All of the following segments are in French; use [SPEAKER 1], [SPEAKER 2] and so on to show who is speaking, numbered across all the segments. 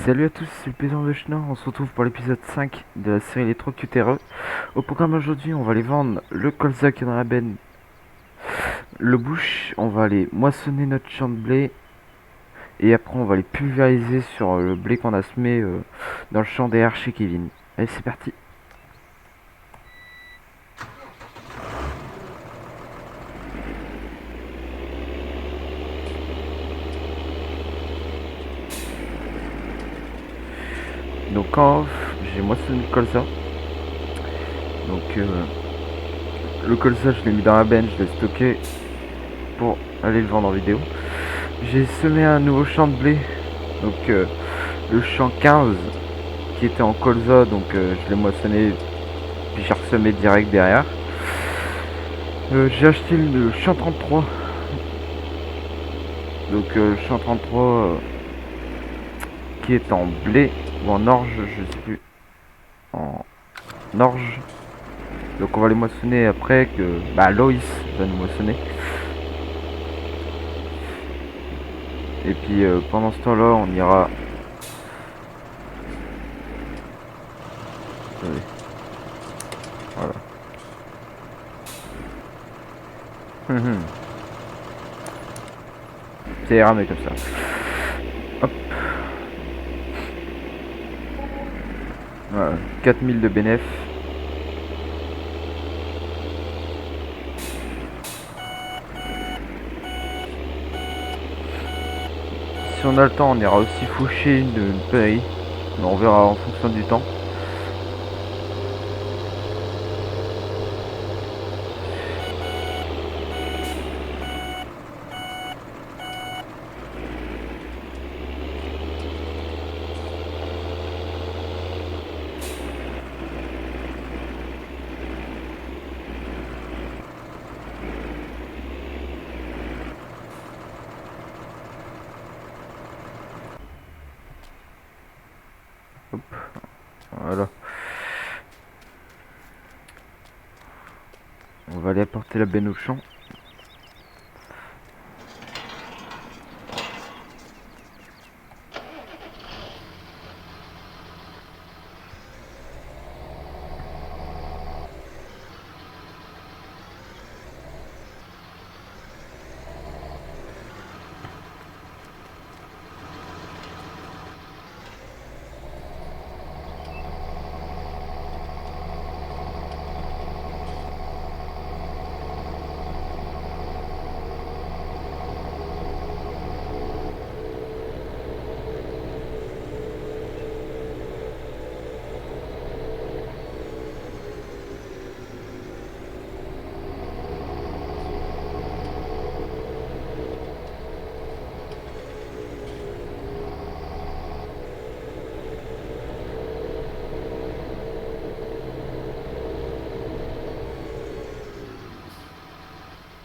[SPEAKER 1] Salut à tous, c'est le Pédant de Chenin, on se retrouve pour l'épisode 5 de la série Les 3 QTRE. Au programme aujourd'hui, on va aller vendre le colza qui est dans la benne, le bush, on va aller moissonner notre champ de blé, et après on va les pulvériser sur le blé qu'on a semé dans le champ derrière chez Kevin. Allez, c'est parti. Donc en off, j'ai moissonné le colza. Donc le colza, je l'ai mis dans la benne, je l'ai stocké pour aller le vendre en vidéo. J'ai semé un nouveau champ de blé, donc le champ 15 qui était en colza, donc je l'ai moissonné puis j'ai ressemé direct derrière. J'ai acheté le champ 33, donc le champ 33 qui est en blé ou en orge, je sais plus, en orge. Donc on va les moissonner après que Loïs va nous moissonner. Et puis pendant ce temps là on ira. Attendez. Voilà. C'est ramé comme ça. Hop. Voilà. 4000 de bénéf. Si on a le temps, on ira aussi faucher une paille. Mais on verra en fonction du temps. Hop. Voilà. On va aller apporter la benne au champ.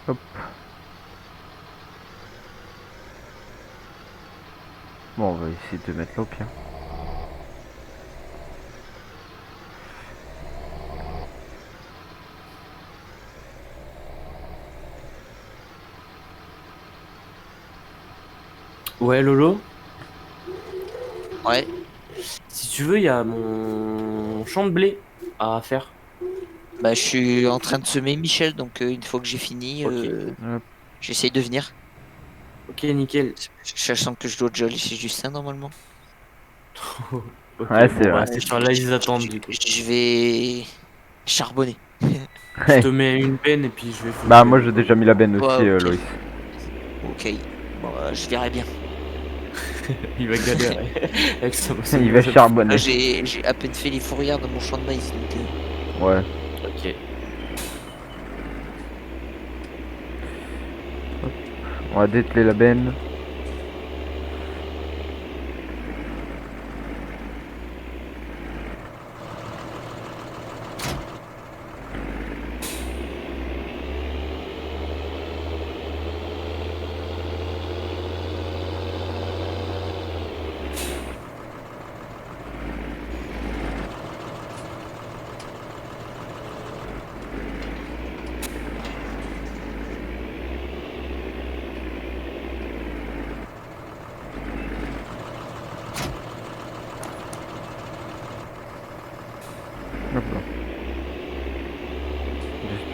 [SPEAKER 1] Hop. Bon, on va essayer de mettre là au pire.
[SPEAKER 2] Ouais, Lolo,
[SPEAKER 3] Ouais,
[SPEAKER 2] si tu veux, il y a mon champ de blé à faire.
[SPEAKER 3] bah je suis en train de semer Michel, donc une fois que j'ai fini,
[SPEAKER 2] Ok,
[SPEAKER 1] Hop.
[SPEAKER 3] j'essaye de venir.
[SPEAKER 2] ok, nickel.
[SPEAKER 3] Sachant que je dois déjà laisser Justin normalement.
[SPEAKER 2] Ok,
[SPEAKER 1] Ouais, c'est
[SPEAKER 2] bon, bah,
[SPEAKER 1] vrai.
[SPEAKER 2] c'est sur la liste d'attente du coup.
[SPEAKER 3] Je vais charbonner.
[SPEAKER 2] Je
[SPEAKER 1] Ouais.
[SPEAKER 2] te mets une benne et puis je vais
[SPEAKER 1] Bah,
[SPEAKER 2] faucher
[SPEAKER 1] moi
[SPEAKER 2] le
[SPEAKER 1] j'ai
[SPEAKER 2] col.
[SPEAKER 1] déjà mis la benne
[SPEAKER 3] Ouais,
[SPEAKER 1] aussi,
[SPEAKER 3] ok.
[SPEAKER 1] Loïs.
[SPEAKER 3] Ok. Bon, je verrai bien.
[SPEAKER 2] Il va galérer avec son
[SPEAKER 1] Il va
[SPEAKER 2] moisson.
[SPEAKER 3] Là,
[SPEAKER 1] charbonner.
[SPEAKER 3] j'ai à peine fait les fourrières dans mon champ de maïs, donc
[SPEAKER 1] Ouais.
[SPEAKER 2] Ok.
[SPEAKER 1] On va dételer la benne.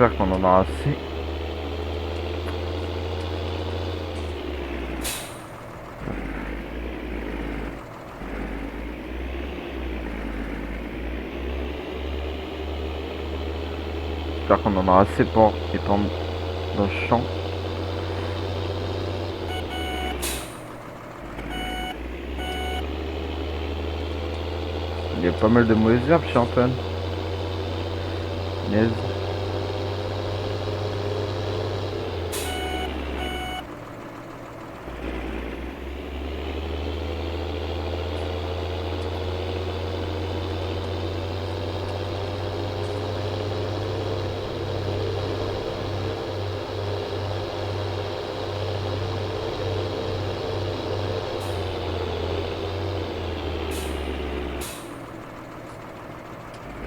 [SPEAKER 1] J'espère qu'on en aura assez. J'espère qu'on en aura assez pour étendre dans le champ. Il y a pas mal de mauvaises herbes chez Antoine. Punaise.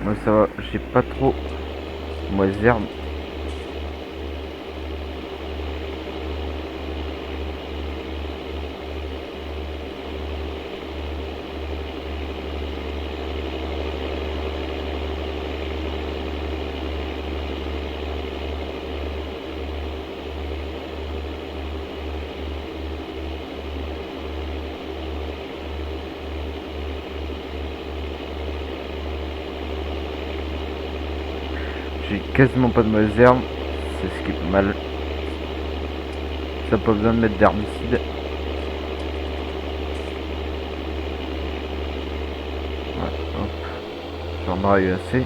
[SPEAKER 1] Moi ça va, j'ai pas trop mauvaises herbes. J'ai quasiment pas de mauvaises herbes, c'est ce qui est pas mal. Ça n'a pas besoin de mettre d'herbicide. Ouais, hop. J'en braille assez.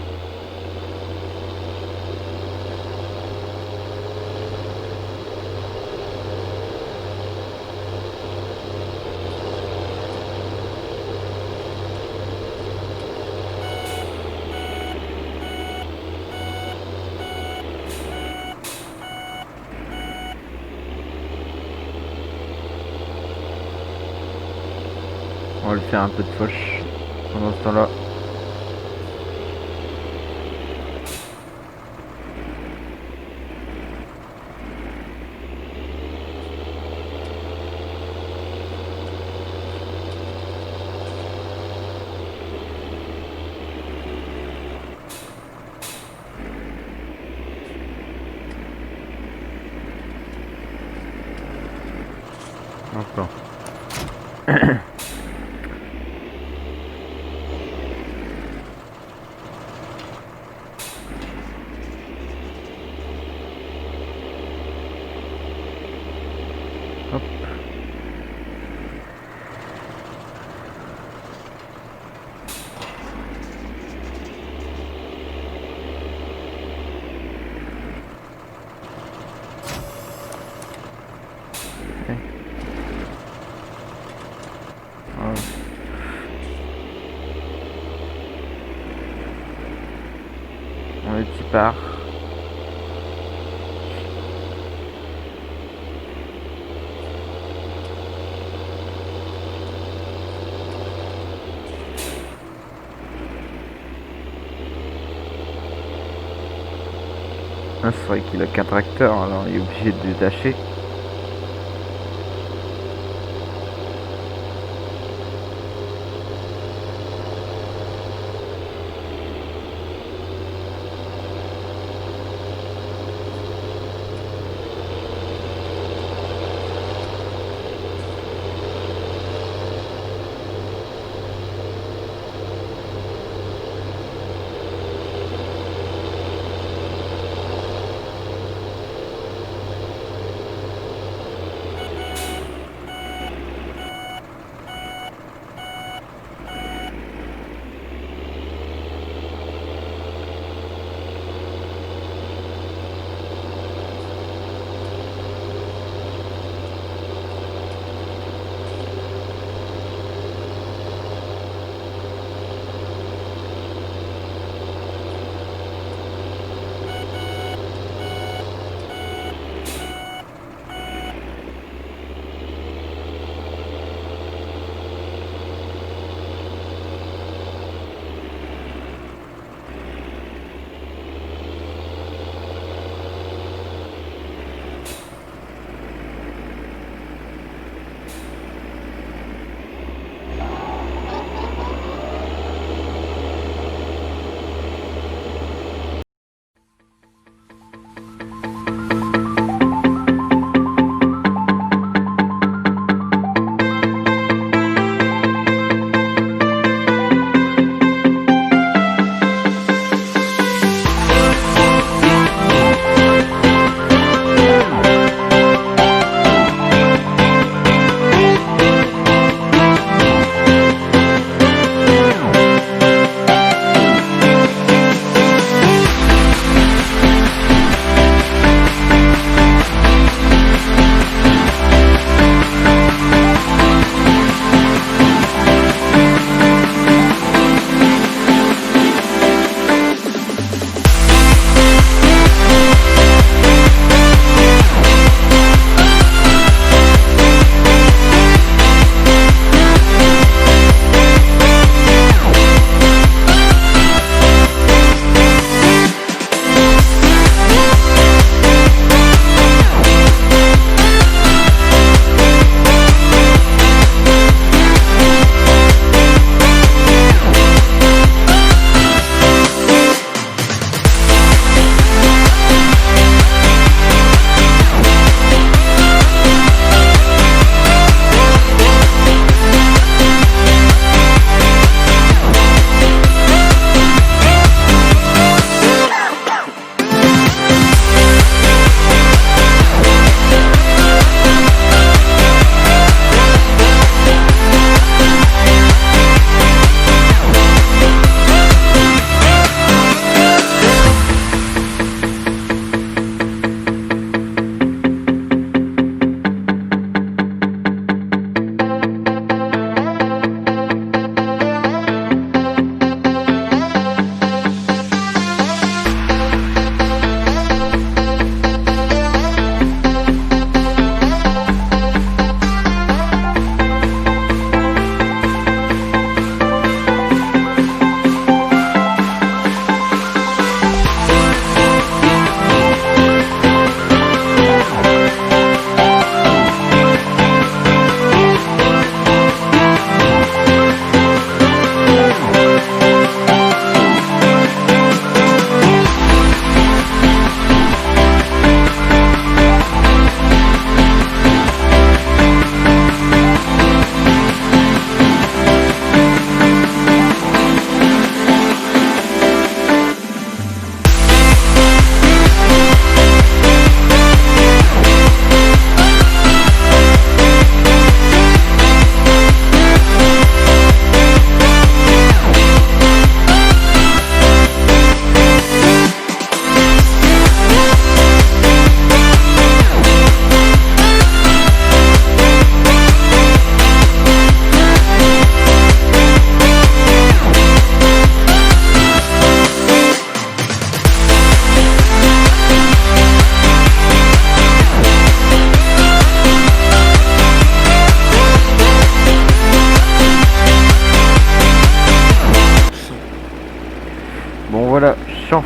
[SPEAKER 1] On va lui faire un peu de fauche pendant ce temps-là. Encore. Hop. Ok. Voilà. On est petit part. Ah, c'est vrai qu'il a qu'un tracteur, alors il est obligé de détacher.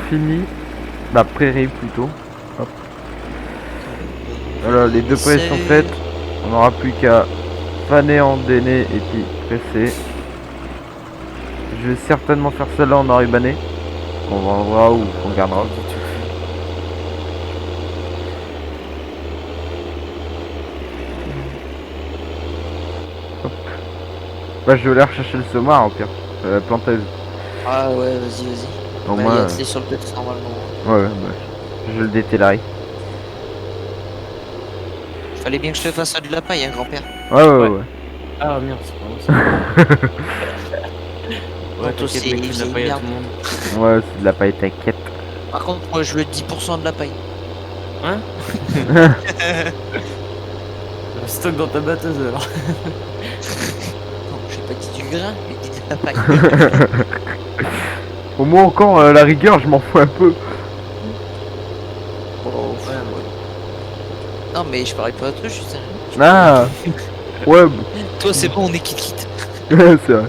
[SPEAKER 1] fini. La prairie plutôt. Hop. Voilà, les deux prairies sont faites. On n'aura plus qu'à faner, endainer et puis presser. Je vais certainement faire celle-là en enrubanné. On vendra ou on gardera. Hop. Bah je vais aller rechercher le somard au pire. La planteuse.
[SPEAKER 3] Ah ouais, vas-y.
[SPEAKER 1] Au
[SPEAKER 3] Bah,
[SPEAKER 1] moins.
[SPEAKER 3] il y a clé sur le pet normalement.
[SPEAKER 1] Ouais, bah, je le détellerai.
[SPEAKER 3] Fallait bien que je te fasse de la paille, hein, grand-père.
[SPEAKER 1] Ouais.
[SPEAKER 2] Ah merde, c'est pas moi ça. Ouais,
[SPEAKER 3] toi,
[SPEAKER 2] t'inquiète,
[SPEAKER 3] c'est-
[SPEAKER 2] mec, je
[SPEAKER 3] c'est
[SPEAKER 2] la paille à
[SPEAKER 3] merde.
[SPEAKER 2] tout le monde.
[SPEAKER 1] Ouais, c'est de la paille, t'inquiète.
[SPEAKER 3] Par contre, moi je veux 10% de la paille.
[SPEAKER 2] Hein? Stock dans ta batteuse alors.
[SPEAKER 3] Non, j'ai pas dit du grain, j'ai dit de la paille.
[SPEAKER 1] Au moins encore, la rigueur, je m'en fous un peu.
[SPEAKER 3] Oh,
[SPEAKER 2] Ouais,
[SPEAKER 3] non, mais je parlais pas d'autre, je suis sérieux.
[SPEAKER 1] Ah ouais,
[SPEAKER 3] Toi, c'est bon, on est quitte.
[SPEAKER 1] c'est vrai.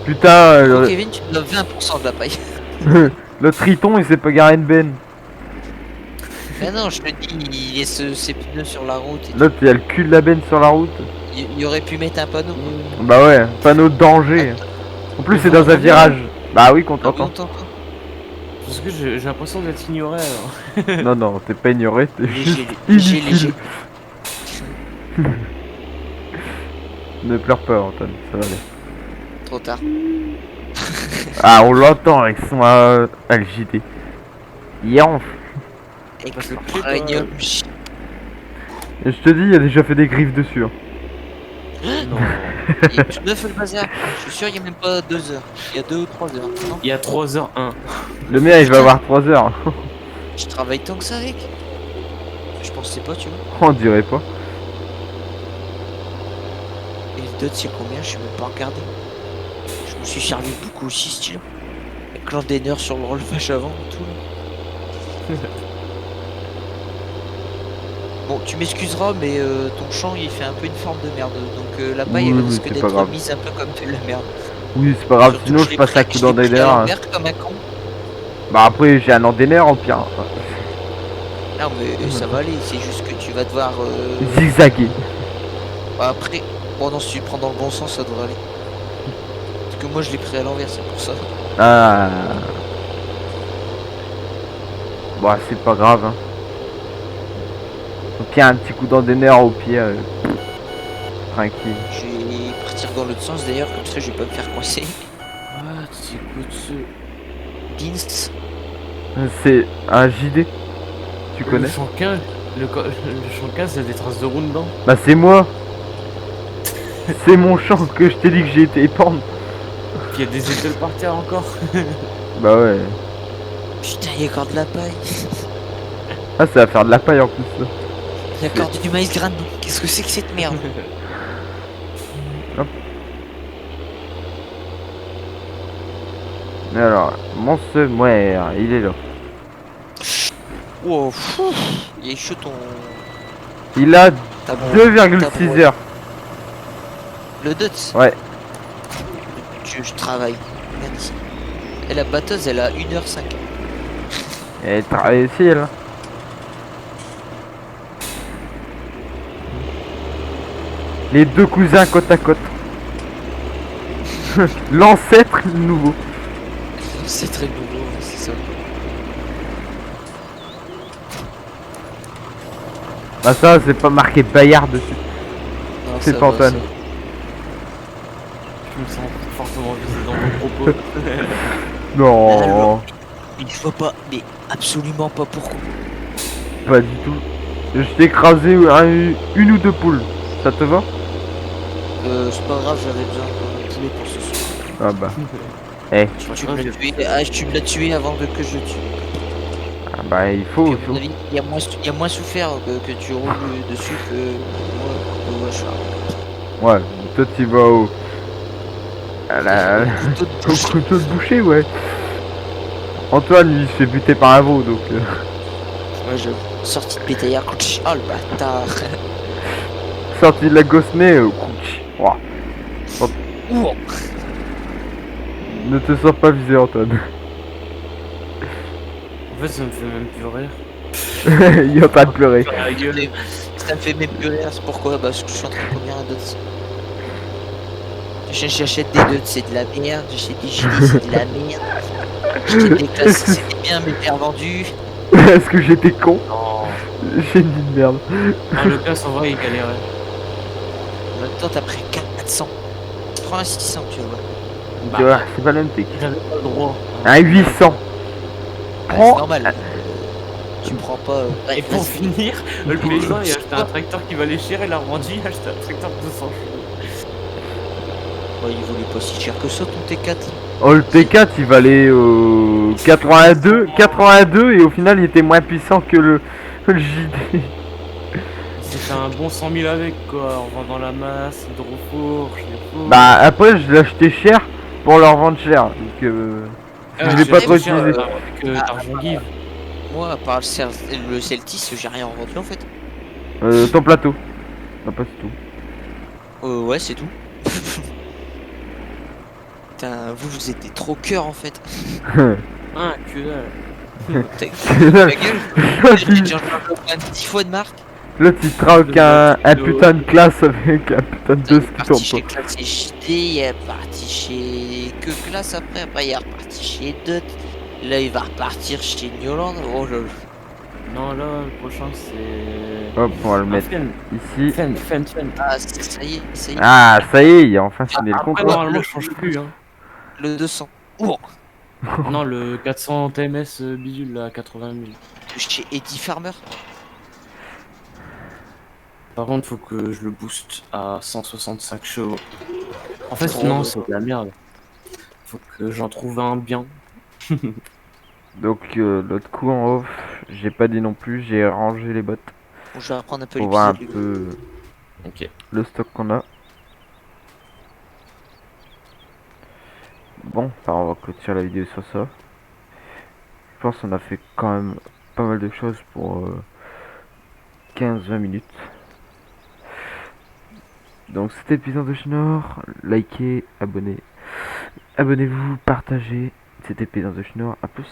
[SPEAKER 1] Putain,
[SPEAKER 3] Toi, Kevin, tu me donnes 20% de la paille.
[SPEAKER 1] le triton, il s'est pas garé une benne.
[SPEAKER 3] Mais non, je te dis, il laisse ses pneus sur la route. Et
[SPEAKER 1] L'autre, il y a le cul de la benne sur la route.
[SPEAKER 3] il aurait pu mettre un panneau.
[SPEAKER 1] Bah ouais, panneau de danger. En plus, c'est dans un virage. Bah oui, qu'on
[SPEAKER 3] Ah oui,
[SPEAKER 1] t'entend.
[SPEAKER 3] on t'entend.
[SPEAKER 2] Parce que j'ai l'impression d'être ignoré alors.
[SPEAKER 1] Non, non, t'es pas ignoré, t'es juste
[SPEAKER 3] Léger,
[SPEAKER 1] inutile.
[SPEAKER 3] léger.
[SPEAKER 1] Ne pleure pas, Antoine, ça va aller.
[SPEAKER 3] Trop tard.
[SPEAKER 1] Ah, on l'entend avec son LJD. Yonf.
[SPEAKER 3] Avec
[SPEAKER 2] Parce
[SPEAKER 3] le
[SPEAKER 2] que tu sais,
[SPEAKER 3] premium.
[SPEAKER 1] Et je te dis, il a déjà fait des griffes dessus. Hein.
[SPEAKER 2] Non.
[SPEAKER 3] Il est tout neuf le bazar. Je suis sûr, il y a même pas 2 heures. Il y a 2 ou 3 heures. Non,
[SPEAKER 2] Il y a 3h01.
[SPEAKER 1] Le mien, il va avoir 3 heures.
[SPEAKER 3] je travaille tant que ça avec. Je pensais pas, tu vois.
[SPEAKER 1] On dirait pas.
[SPEAKER 3] Et le dot, c'est combien? Je sais même pas regardé. Je me suis servi beaucoup aussi, style. Avec l'endaineur sur le relevage avant et tout. Là. Bon, tu m'excuseras, mais ton champ il fait un peu une forme de merde. Donc la paille
[SPEAKER 1] Oui,
[SPEAKER 3] elle
[SPEAKER 1] oui,
[SPEAKER 3] risque
[SPEAKER 1] c'est pas
[SPEAKER 3] d'être
[SPEAKER 1] grave.
[SPEAKER 3] mise un peu comme de la merde.
[SPEAKER 1] Oui, c'est pas grave,
[SPEAKER 3] Surtout
[SPEAKER 1] sinon
[SPEAKER 3] que
[SPEAKER 1] je
[SPEAKER 3] l'ai
[SPEAKER 1] passe un
[SPEAKER 3] pris-
[SPEAKER 1] coup
[SPEAKER 3] je l'ai pris à
[SPEAKER 1] d'endaineur.
[SPEAKER 3] l'envers comme un con.
[SPEAKER 1] Bah après, j'ai un endaineur au pire.
[SPEAKER 3] Non, mais ça va aller, c'est juste que tu vas devoir.
[SPEAKER 1] Zigzaguer.
[SPEAKER 3] Après, bon, non, si tu le prends dans le bon sens, ça devrait aller. Parce que moi je l'ai pris à l'envers, c'est pour ça.
[SPEAKER 1] Ah. Bah, c'est pas grave. Hein. Au pire, un petit coup d'endaineur au pied. Tranquille.
[SPEAKER 3] Je vais partir dans l'autre sens d'ailleurs, comme ça je vais pas me faire coincer.
[SPEAKER 2] Ah, tu écoutes ce.
[SPEAKER 3] Beans.
[SPEAKER 1] C'est un JD. Tu connais?
[SPEAKER 2] Le chanquin, le chanquin, c'est des traces de roue dedans.
[SPEAKER 1] Bah, c'est moi. C'est mon champ que je t'ai dit que j'ai été épandre.
[SPEAKER 2] Puis il y a des étoiles par terre encore.
[SPEAKER 1] Bah ouais.
[SPEAKER 3] Putain, il y a encore de la paille.
[SPEAKER 1] Ah, ça va faire de la paille en plus. Ça.
[SPEAKER 3] Il y a encore du maïs grain dedans. Qu'est-ce que c'est que cette merde?
[SPEAKER 1] Alors, mon semoir, il est là.
[SPEAKER 3] Wow, fou. Il est chaud ton.
[SPEAKER 1] Il a
[SPEAKER 3] ta brouette.
[SPEAKER 1] 2,6 heures.
[SPEAKER 3] Le Dutz.
[SPEAKER 1] Ouais.
[SPEAKER 3] Je travaille. Merci. Et la batteuse, elle a 1h05.
[SPEAKER 1] Elle travaille ici, elle. Les deux cousins côte à côte. L'ancêtre et le nouveau.
[SPEAKER 3] C'est très nouveau, c'est ça.
[SPEAKER 1] Bah ça, c'est pas marqué Bayard dessus.
[SPEAKER 3] Non,
[SPEAKER 1] C'est
[SPEAKER 3] ça
[SPEAKER 1] pas
[SPEAKER 3] va,
[SPEAKER 1] Antoine.
[SPEAKER 3] ça va.
[SPEAKER 2] Je me sens fortement visé dans mon propos.
[SPEAKER 1] Non,
[SPEAKER 3] Alors. Il faut pas, mais absolument pas pourquoi.
[SPEAKER 1] pas du tout. Je t'ai écrasé une ou deux poules. Ça te va?
[SPEAKER 3] C'est pas grave, j'avais besoin de poulet pour ce soir.
[SPEAKER 1] Ah bah. Eh,
[SPEAKER 3] Tu me l'as tué, tu me l'as tué avant que je le tue.
[SPEAKER 1] ah bah il faut,
[SPEAKER 3] Donc,
[SPEAKER 1] il
[SPEAKER 3] à
[SPEAKER 1] faut.
[SPEAKER 3] mon avis, il y a moins souffert que tu roules dessus que moi au vache.
[SPEAKER 1] Ouais, toi tu vas au...
[SPEAKER 3] Couteau de
[SPEAKER 1] au
[SPEAKER 3] bouche.
[SPEAKER 1] couteau de boucher, ouais. Antoine, lui, il se fait buter par un veau, donc...
[SPEAKER 3] Ouais, je sorti de pétaillard. Oh le bâtard.
[SPEAKER 1] Sorti de la gosse-nez, ouah.
[SPEAKER 3] Ouh.
[SPEAKER 1] Ne te sens pas visé, Antoine.
[SPEAKER 2] fait, ça me fait même plus rire.
[SPEAKER 1] Il va pas de pleurer.
[SPEAKER 2] Sur la gueule.
[SPEAKER 3] Ça me fait même plus rire, c'est pourquoi? Parce que je suis en train de conduire un dots. J'achète des dots, c'est de la merde. J'achète des gilets, c'est de la merde. J'achète des classes, c'était bien, mais bien vendu.
[SPEAKER 1] Est-ce que j'étais con?
[SPEAKER 2] Non.
[SPEAKER 1] J'ai dit de merde.
[SPEAKER 2] Ah, le gars, en vrai, il galérait.
[SPEAKER 3] En même temps, t'as pris 400. Prends un 600, tu vois.
[SPEAKER 2] Bah,
[SPEAKER 1] Tu vois, c'est pas le même truc.
[SPEAKER 2] j'avais pas le droit.
[SPEAKER 1] Un 800.
[SPEAKER 3] Ah, c'est
[SPEAKER 1] Prends.
[SPEAKER 3] normal. Tu prends pas.
[SPEAKER 2] Et
[SPEAKER 3] Bref,
[SPEAKER 2] pour
[SPEAKER 3] vas-y.
[SPEAKER 2] finir, le paysan il a acheté un tracteur qui valait cher, il a revendu, il a acheté un tracteur de 200 chevaux.
[SPEAKER 3] Ouais, il vaut pas si cher que ça, ton T4.
[SPEAKER 1] Oh, le T4 il valait 82 et au final il était moins puissant que le JD.
[SPEAKER 2] J'ai fait un bon 100 000 avec quoi, en vendant la masse, hydrofour, je l'ai faux.
[SPEAKER 1] Bah après je l'ai acheté cher pour leur vendre cher. Donc je l'ai pas trop utilisé.
[SPEAKER 2] Avec d'argent give.
[SPEAKER 3] Moi, à part le Celtis, j'ai rien revendu en fait.
[SPEAKER 1] Ton plateau. Non pas c'est tout.
[SPEAKER 3] Ouais, c'est tout. Putain, vous êtes des troqueurs en fait.
[SPEAKER 2] Ah, que dalle.
[SPEAKER 3] Ta gueule, j'ai déjà changé au moins 10 fois de marque.
[SPEAKER 1] L'autre il troque un putain de classe avec un putain de
[SPEAKER 3] Il est
[SPEAKER 1] 2 qui
[SPEAKER 3] parti
[SPEAKER 1] tourne
[SPEAKER 3] chez
[SPEAKER 1] pas.
[SPEAKER 3] Classe et JD, il est parti chez Que Classe après il est reparti chez Dot. Là, il va repartir chez Newland. Oh là là.
[SPEAKER 2] Non, là, le prochain c'est.
[SPEAKER 1] Hop, on va le
[SPEAKER 2] Ah,
[SPEAKER 1] mettre
[SPEAKER 2] Fen.
[SPEAKER 1] ici.
[SPEAKER 2] Fen.
[SPEAKER 3] Ah, ça y est, ça y est.
[SPEAKER 1] Ah ça y est, il a enfin signé le
[SPEAKER 2] Après,
[SPEAKER 1] contrat.
[SPEAKER 2] normalement, je change plus. Hein.
[SPEAKER 3] Le 200. Ouh,
[SPEAKER 2] Non, le 400 TMS bidule là, à 80 000.
[SPEAKER 3] chez Eddie Farmer.
[SPEAKER 2] Par contre, faut que je le booste à 165 chevaux. En fait,
[SPEAKER 3] Trop
[SPEAKER 2] non,
[SPEAKER 3] beau.
[SPEAKER 2] c'est de la merde. Faut que j'en trouve un bien.
[SPEAKER 1] Donc l'autre coup en off, j'ai pas dit non plus, j'ai rangé les bottes
[SPEAKER 3] Bon, je vais reprendre un peu
[SPEAKER 1] pour voir un
[SPEAKER 3] l'épisode.
[SPEAKER 1] peu
[SPEAKER 2] Ok.
[SPEAKER 1] le stock qu'on a. Bon, enfin, on va clôturer la vidéo sur ça. Je pense qu'on a fait quand même pas mal de choses pour 15-20 minutes. Donc c'était l'épisode de Schnorr, likez, abonnez-vous, partagez. C'était l'épisode de Schnorr, à plus.